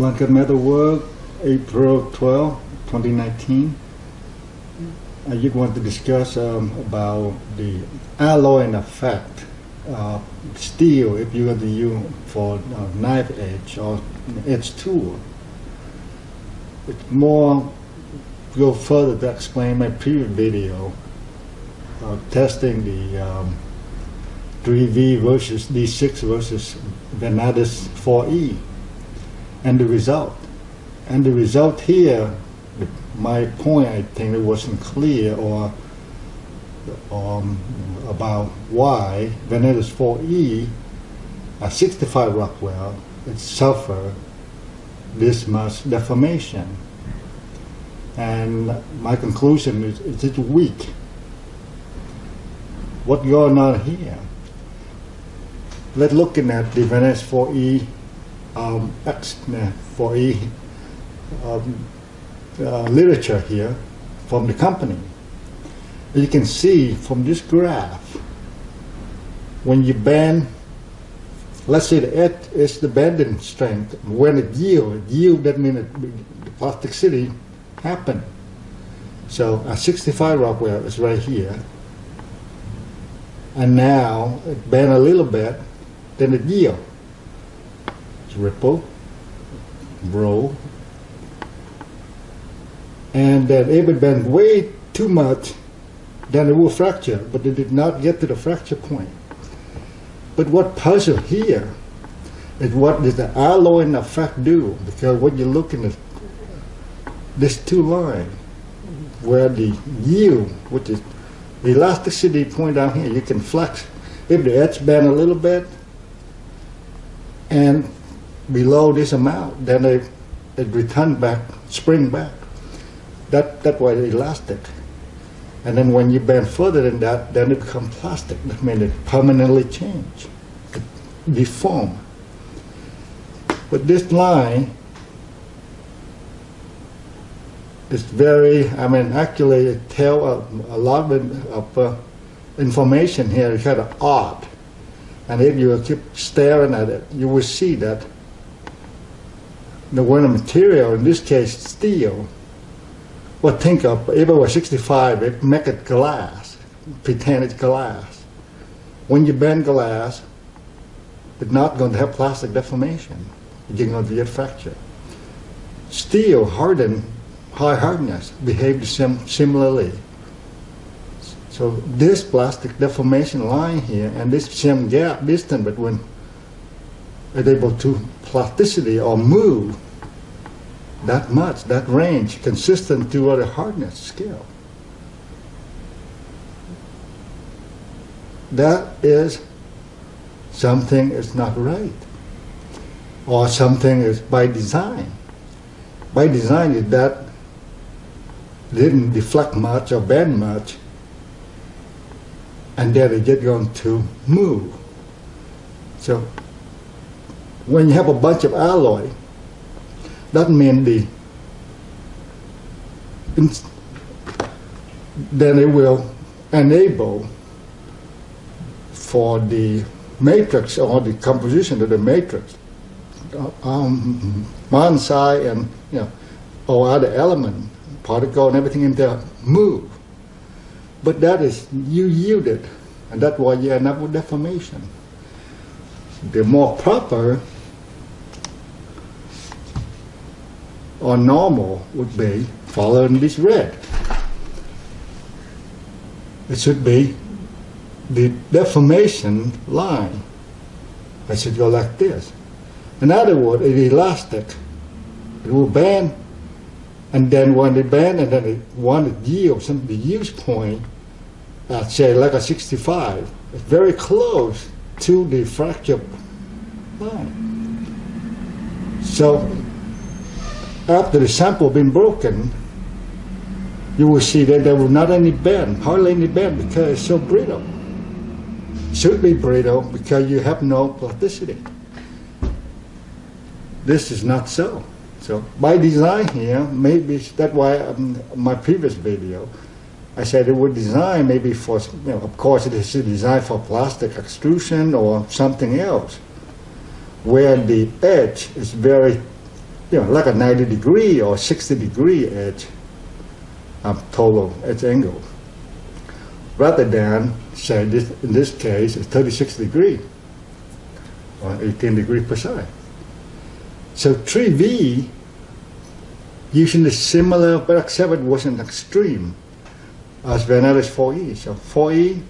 Blanket Metal Work, April 12, 2019. I just want to discuss about the alloying effect of steel if you're going to use for knife edge or edge tool. It's more go further to explain my previous video testing the 3V versus D6 versus Vanadis 4E and the result. And the result here, my point, I think it wasn't clear or about why Vanadis 4E at 65 Rockwell it suffered this much deformation. And my conclusion is it's weak. What's going on here? Let's look at the Vanadis 4E X4E literature here from the company. You can see from this graph, when you bend, let's say the edge is the bending strength. When it yield that means the plasticity happened. So at 65 Rockwell is right here, and now it bend a little bit, then it yield. It's ripple, roll, and then if it bends way too much, then it will fracture, but it did not get to the fracture point. But what puzzle here is what does the alloying effect do? Because when you're looking at these two lines, where the yield, which is the elasticity point down here, you can flex. If the edge bend a little bit, and below this amount, then it return back, spring back. That's why it's elastic. And then when you bend further than that, then it becomes plastic. That means it permanently change, it deform. But this line is very, actually it tells a lot of information here. It's kind of odd. And if you keep staring at it, you will see that the material, in this case steel, well, think of if it was 65, it make it glass, pretend it's glass. When you bend glass, it's not going to have plastic deformation. You're going to get fracture. Steel, hardened, high hardness, behave similarly. So this plastic deformation line here and this same gap distance between it's able to plasticity or move that much, that range, consistent to the hardness scale. That is something is not right, or something is by design. By design is that didn't deflect much or bend much, and then it just going to move. So when you have a bunch of alloy, that means then it will enable for the matrix or the composition of the matrix, one side and or other element, particle and everything in there move. But that is you yielded, and that's why you end up with deformation. The more proper or normal would be following this red. It should be the deformation line. I should go like this. In other words, it's elastic. It will bend, and then when it bend, and then it want to yield, the yield point at say like a 65, it's very close to the fracture line. So after the sample been broken, you will see that there was not any bend, hardly any bend, because it's so brittle. It should be brittle because you have no plasticity. This is not so. So by design here, maybe that's why my previous video, I said it would design maybe for, of course it is designed for plastic extrusion or something else, where the edge is very like a 90-degree or 60-degree edge total edge angle, rather than say this, in this case it's 36 degree or 18 degrees per side. So 3V usually similar, but except it wasn't extreme as Vanadis 4E. So 4E,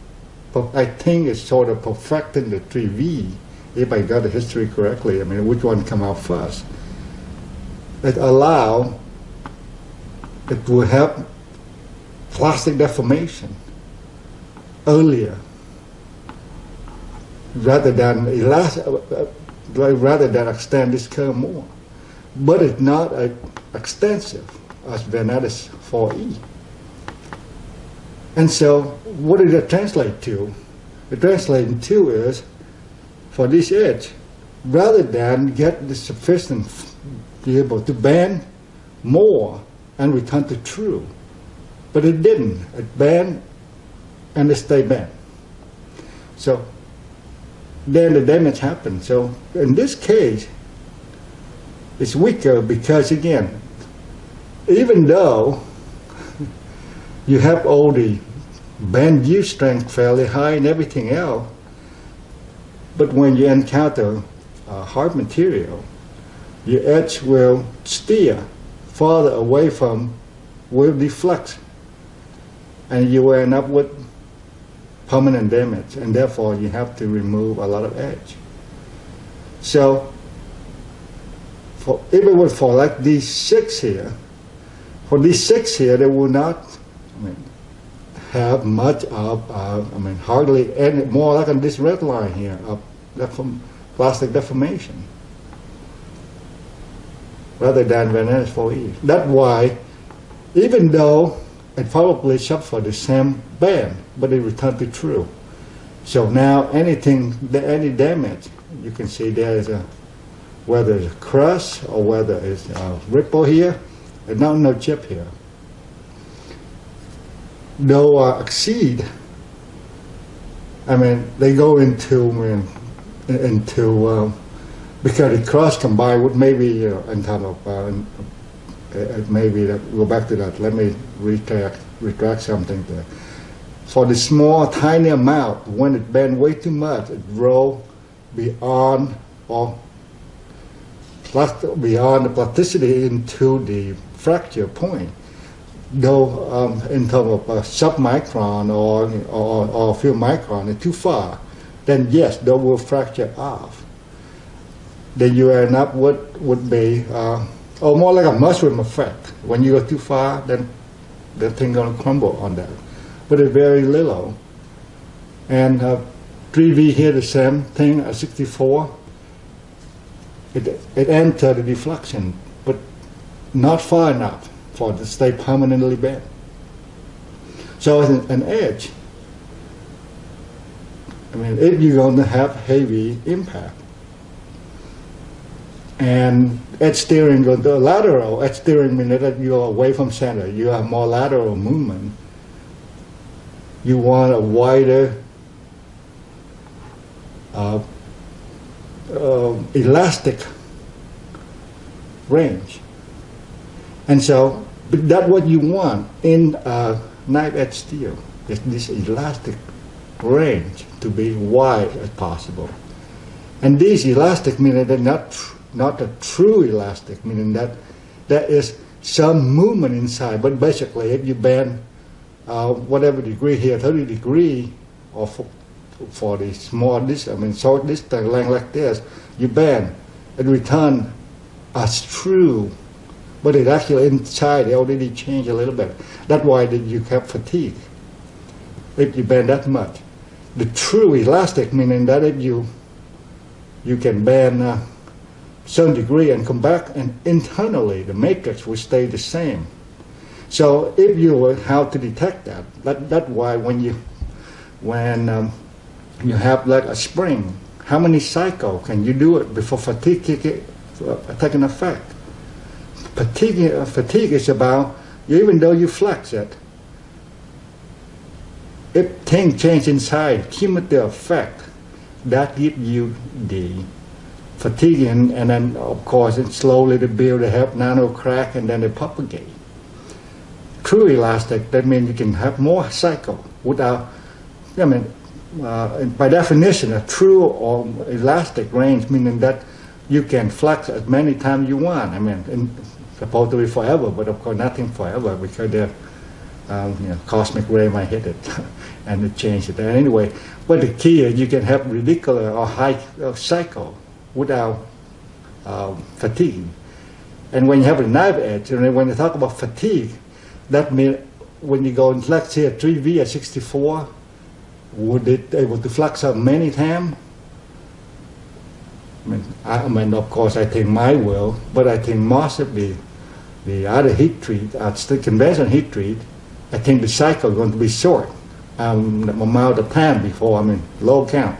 I think it's sort of perfecting the 3V, if I got the history correctly. I mean, which one come out first? It allow, it will have plastic deformation earlier, rather than rather than extend this curve more. But it's not extensive as Vanadis 4E. And so what did it translate to? It translates to is, for this edge, rather than get the sufficient, be able to bend more and return to true. But it didn't. It bent and it stayed bent. So then the damage happened. So in this case, it's weaker because, again, even though you have all the bend yield strength fairly high and everything else, but when you encounter hard material, your edge will steer farther away from, will deflect, and you will end up with permanent damage, and therefore you have to remove a lot of edge. So if it was for like these 6 here, for these 6 here, they will not have much of, hardly any, more like on this red line here, of plastic deformation, rather than Vanadis 4E. That's why, even though it probably suffered the same bend, but it returned to true. So now any damage, you can see there is a, whether it's a crush or whether it's a ripple here, and no chip here. Though exceed, they go into because the cross combined with maybe in terms of maybe go back to that. Let me retract something there. For the small, tiny amount, when it bends way too much, it roll beyond or beyond the plasticity into the fracture point. Though in terms of submicron or a few micron, it's too far, then yes, they will fracture off. Then you end up with would be or more like a mushroom effect. When you go too far, then the thing gonna crumble on that. But it's very little. And 3V here, the same thing at 64. It entered the deflection, but not far enough for it to stay permanently bent. So as an edge, if you're going to have heavy impact, and edge steering goes to lateral, edge steering means that you're away from center, you have more lateral movement. You want a wider elastic range. And so, but that's what you want in knife edge steel, is this elastic range to be wide as possible. And these elastic meaning they're not a true elastic, meaning that there is some movement inside, but basically if you bend whatever degree here, 30 degree, or for the small short distance length like this, you bend, it return as true, but it actually inside it already changed a little bit. That's why you have fatigue if you bend that much. The true elastic meaning that if you can bend some degree and come back, and internally the matrix will stay the same. So if you have to detect that's why when you have like a spring, how many cycles can you do it before fatigue taking effect? Fatigue is about, even though you flex it, if things change inside, cumulative effect, that gives you the fatiguing, and then of course it slowly they build, they have nano crack, and then they propagate. True elastic, that means you can have more cycle without, I mean, by definition, a true or elastic range, meaning that you can flex as many times you want. I mean, supposed to be forever, but of course nothing forever, because the cosmic ray might hit it and it changes it. Anyway, but the key is you can have ridiculous or high cycle without fatigue. And when you have a knife edge, and when you talk about fatigue, that means when you go, let's say, a 3V at 64, would it able to flex up many times? I mean, of course, I think mine will, but I think most of the other heat treat, the conventional heat treat, I think the cycle is going to be short, the amount of time before, low count.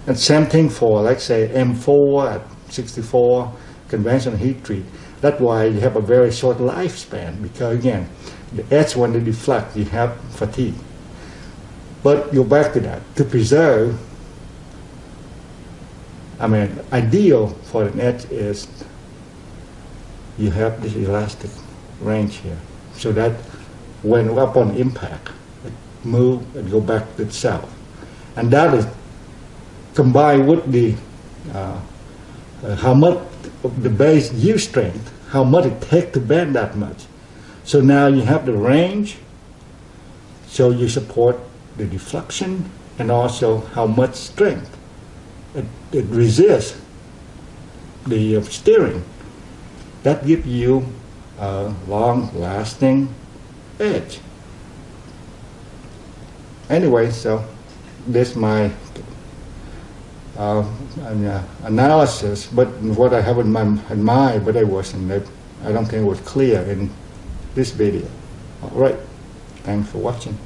And same thing for, like say, M4 at 64, conventional heat treat. That's why you have a very short lifespan, because again, the edge when they deflect, you have fatigue. But go back to that, to preserve, ideal for an edge is you have this elastic range here, so that when upon impact, it move and go back to itself. And that is combined with the how much of the base use strength, how much it takes to bend that much. So now you have the range, so you support the deflection, and also how much strength it resists the steering. That gives you a long-lasting edge. Anyway, so this is my analysis, but what I have in mind, but I don't think it was clear in this video. All right, thanks for watching.